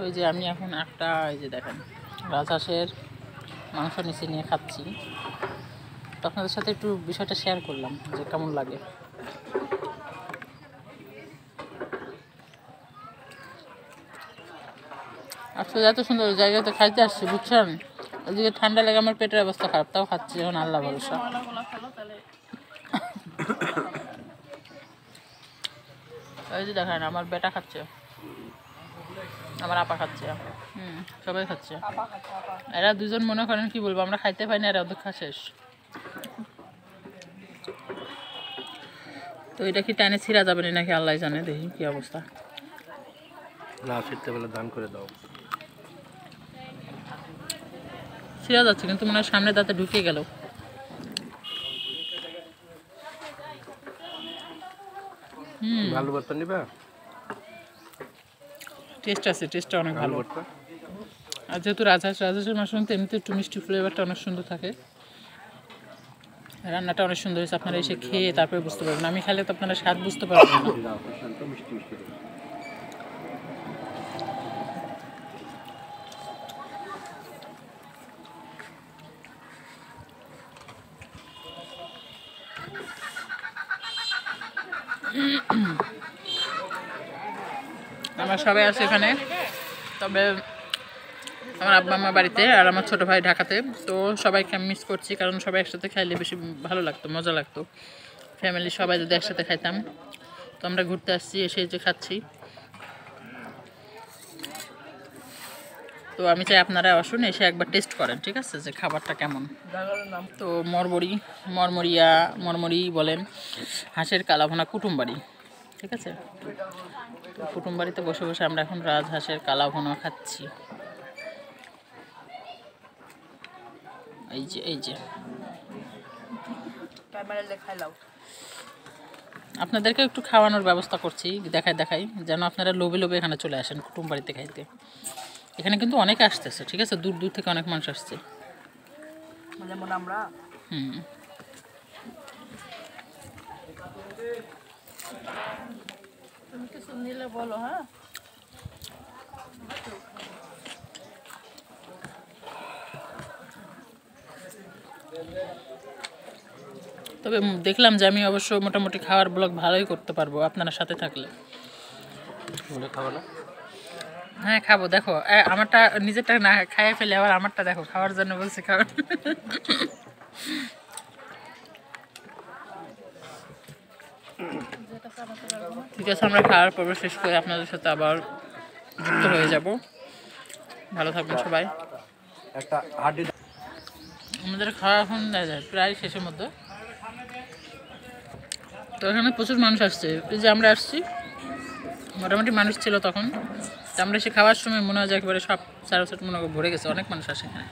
ওই যে আমি এখন একটা এই যে দেখেন রাজহাঁসের মাংস নিচে নিয়ে খাচ্ছি, তো আপনাদের সাথে একটু বিষয়টা শেয়ার করলাম যে কেমন লাগে। আসলে এত সুন্দর জায়গাতে খাইতে আসছি বুঝছেন, ওইদিকে ঠান্ডা লেগে আমার পেটের অবস্থা খারাপ, তাও খাচ্ছি এখন আল্লাহ ভরসা। ওই যে দেখেন আমার বেটা খাচ্ছে, আমার আপা খাচ্ছে, সবাই খাচ্ছে। এরা দুজন মনে করেন কি বলবো, আমরা খাইতে পাই না, এরা অর্ধেক খা শেষ। তো এটা কি টাইনে ছিঁড়া যাবে না নাকি আল্লাহ জানে, দেখি কি অবস্থা। না ছিঁড়তে বলে দান করে দাও। ছিঁড়া যাচ্ছে কিন্তু মনে হয় সামনে দাঁতে ঢুকে গেল। ভালো ভর্তা নিবা? টেস্ট আছে, টেস্টটা অনেক ভালো। আর যেহেতু রাজহাঁসের মাংস এমনিতে একটু মিষ্টি ফ্লেভারটা অনেক সুন্দর থাকে, রান্নাটা অনেক সুন্দর হয়েছে। আপনারা এসে খেয়ে তারপরে বুঝতে পারবেন, আমি খাইলে তো আপনারা স্বাদ বুঝতে পারবেন না। আমার সবাই আছে এখানে, তবে আমার আব্বা আমার বাড়িতে আর আমার ছোটো ভাই ঢাকাতে, তো সবাইকে আমি মিস করছি, কারণ সবাই একসাথে খাইলে বেশি ভালো লাগতো, মজা লাগতো। ফ্যামিলি সবাই যদি একসাথে খাইতাম। তো আমরা ঘুরতে আসছি, এসে যে খাচ্ছি। তো আমি চাই আপনারা আসুন, এসে একবার টেস্ট করেন, ঠিক আছে, যে খাবারটা কেমন। তো মরমরি বলেন, হাঁসের কালাভুনা কুটুমবাড়ি, ঠিক আছে। তো কুটুমবাড়িতে বসে বসে আমরা এখন রাজহাঁসের কালাভুনা খাচ্ছি। এই যে আপনাদেরকে একটু খাওয়ানোর ব্যবস্থা করছি, দেখাই যেন আপনারা লোভে লোভে এখানে চলে আসেন কুটুমবাড়িতে খাইতে। এখানে কিন্তু অনেকে আসতেছে, ঠিক আছে, দূর দূর থেকে অনেক মানুষ আসছে। যেমন আমরা তুমি কিছু নিলে বলো। হ্যাঁ, তবে দেখলাম যে আমি অবশ্য মোটামুটি খাওয়ার ব্লগ ভালোই করতে পারবো আপনার সাথে থাকলে। খাবো না? হ্যাঁ খাবো, দেখো আমারটা নিজেরটা না খাইয়ে ফেলে আবার আমারটা দেখো, খাওয়ার জন্য বলছি খাওয়ার। ঠিক আছে, আমরা খাওয়ার পর্ব শেষ করে আপনাদের সাথে আবার যুক্ত হয়ে যাব। ভালো থাকবেন সবাই। আমাদের খাওয়া এখন প্রায় শেষের মধ্যে। তো এখানে প্রচুর মানুষ আসছে, এই যে আমরা আসছি মোটামুটি মানুষ ছিল তখন, তো আমরা এসে খাওয়ার সময় মনে হয় যে একেবারে সব সারা মনে ভরে গেছে, অনেক মানুষ আসে এখানে।